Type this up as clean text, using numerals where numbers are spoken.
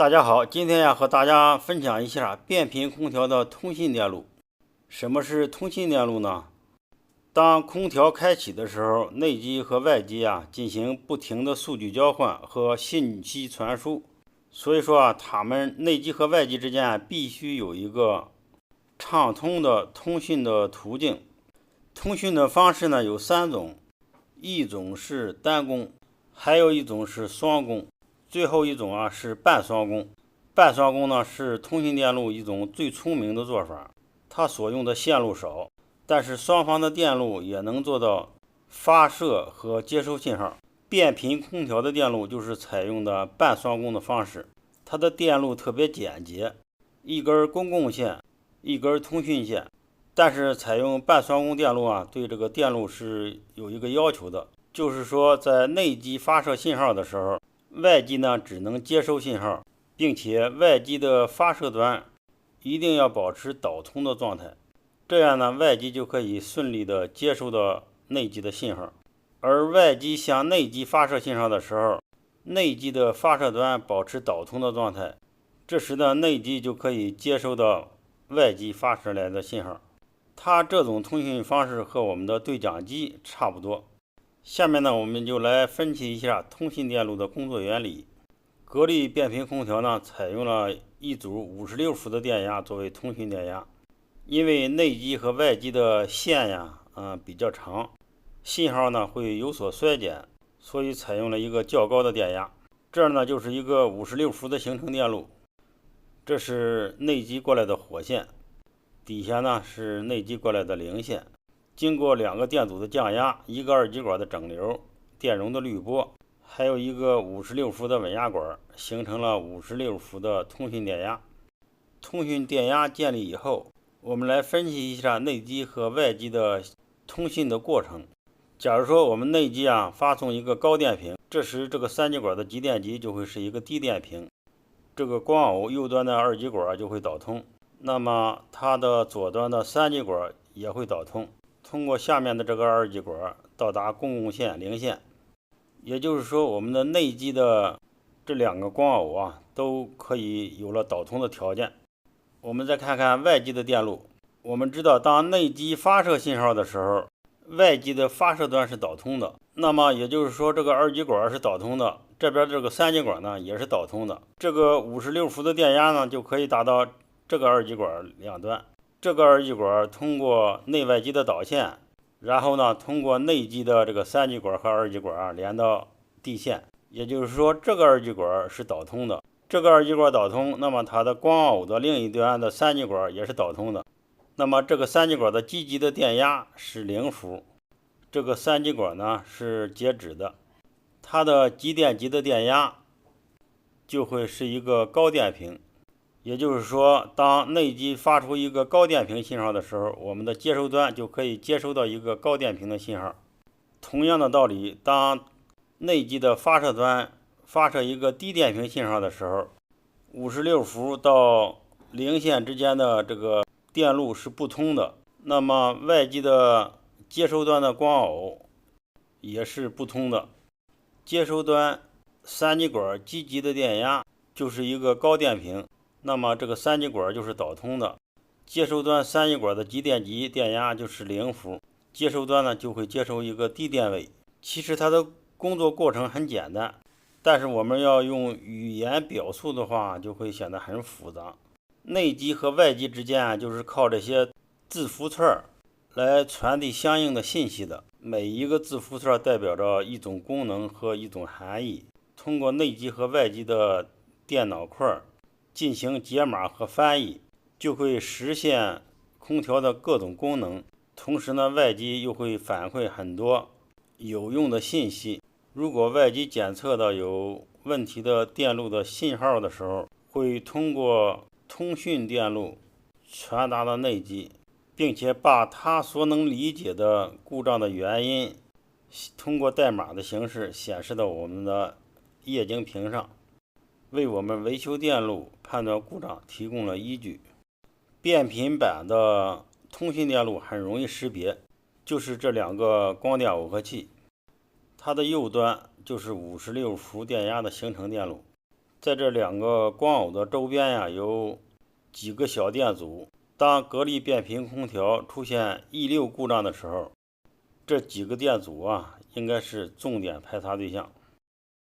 大家好，今天要和大家分享一下变频空调的通信电路。什么是通信电路呢？当空调开启的时候，内机和外机进行不停的数据交换和信息传输。所以说它们内机和外机之间必须有一个畅通的通讯的途径。通讯的方式呢有3种，一种是单工，还有一种是双工，最后一种是半双工。半双工呢是通讯电路一种最聪明的做法，它所用的线路少，但是双方的电路也能做到发射和接收信号。变频空调的电路就是采用的半双工的方式，它的电路特别简洁，一根公共线，一根通讯线。但是采用半双工电路对这个电路是有一个要求的，就是说在内机发射信号的时候，外机呢只能接收信号，并且外机的发射端一定要保持导通的状态，这样呢外机就可以顺利的接收到内机的信号。而外机向内机发射信号的时候，内机的发射端保持导通的状态，这时呢内机就可以接收到外机发射来的信号。它这种通讯方式和我们的对讲机差不多。下面呢我们就来分析一下通信电路的工作原理。格力变频空调呢采用了一组56伏的电压作为通讯电压，因为内机和外机的线比较长，信号呢会有所衰减，所以采用了一个较高的电压。这儿呢就是一个56伏的行程电路，这是内机过来的火线，底下呢是内机过来的零线，经过2个电阻的降压，一个二极管的整流，电容的滤波，还有一个56伏的稳压管，形成了56伏的通讯电压。通讯电压建立以后，我们来分析一下内机和外机的通信的过程。假如说我们内机发送一个高电平，这时这个3极管的极电极就会是一个低电平，这个光偶右端的二极管就会导通，那么它的左端的3极管也会导通，通过下面的这个二极管到达公共线零线。也就是说我们的内机的这2个光偶都可以有了导通的条件。我们再看看外机的电路，我们知道当内机发射信号的时候，外机的发射端是导通的，那么也就是说这个二极管是导通的，这边这个3极管呢也是导通的，这个56伏的电压呢就可以达到这个二极管两端。这个二极管通过内外机的导线，然后呢通过内机的这个3极管和二极管连到地线，也就是说这个二极管是导通的。这个二极管导通，那么它的光偶的另一端的3极管也是导通的，那么这个3极管的基极的电压是0伏，这个3极管呢是截止的，它的极电极的电压就会是一个高电平。也就是说当内机发出一个高电平信号的时候，我们的接收端就可以接收到一个高电平的信号。同样的道理，当内机的发射端发射一个低电平信号的时候，56伏到零线之间的这个电路是不通的，那么外机的接收端的光偶也是不通的。接收端3极管基极的电压就是一个高电平，那么这个3极管就是导通的。接收端3极管的极电极电压就是0伏，接收端呢就会接收一个低电位。其实它的工作过程很简单，但是我们要用语言表述的话就会显得很复杂。内机和外机之间就是靠这些字符串来传递相应的信息的，每一个字符串代表着一种功能和一种含义，通过内机和外机的电脑块进行解码和翻译，就会实现空调的各种功能。同时呢，外机又会反馈很多有用的信息。如果外机检测到有问题的电路的信号的时候，会通过通讯电路传达到内机，并且把它所能理解的故障的原因通过代码的形式显示到我们的液晶屏上，为我们维修电路判断故障提供了依据。变频版的通讯电路很容易识别，就是这2个光电耦合器，它的右端就是56伏电压的行程电路，在这两个光偶的周边呀，有几个小电阻。当格力变频空调出现1.6故障的时候，这几个电阻啊，应该是重点排查对象。